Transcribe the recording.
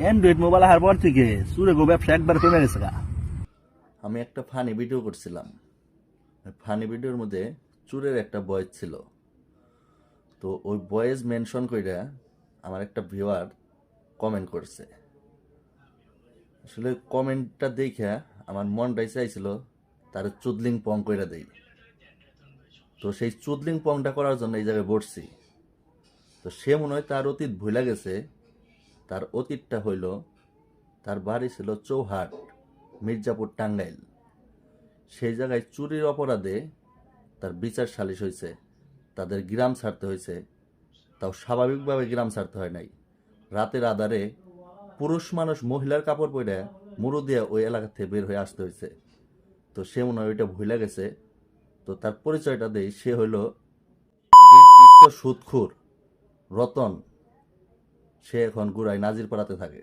Android mobile আসার পর থেকে চুরে গো ব্যবসা একবার কমে গেছে গা। আমি একটা ফানি ভিডিও করছিলাম। ফানি ভিডিওর মধ্যে চুরের একটা ভয়েস ছিল। তো ওই ভয়েস মেনশন কইরা আমার একটা ভিউয়ার কমেন্ট করছে। আসলে কমেন্টটা দেখা আমার মনটাই চাইছিল তার চুদলিং পং কইরা দেই। তো সেই চুদলিং পংটা করার জন্য এই জায়গায় বসছি। তো সে মনে হয় তার অতীত ভুলে গেছে। তার অতীতটা হইল তার বাড়ি ছিল চৌহাট, মির্জাপুর, টাঙ্গাইল। সেই জায়গায় চুরির অপরাধে তার বিচার সালিশ হয়েছে, তাদের গ্রাম ছাড়তে হয়েছে। তাও স্বাভাবিকভাবে গ্রাম ছাড়তে হয় নাই। রাতের আধারে পুরুষ মানুষ মহিলার কাপড় পরে মুড়ো দিয়ে ওই এলাকা থেকে বের হয়ে আসতে হয়েছে। তো সে মনে হয় ওইটা ভুলে গেছে। তো তার পরিচয়টা দেই, সে হইল বীরশ্রেষ্ঠ সুদখোর রতন। সে এখন গুড়ায় নাজিরপাড়াতে থাকে।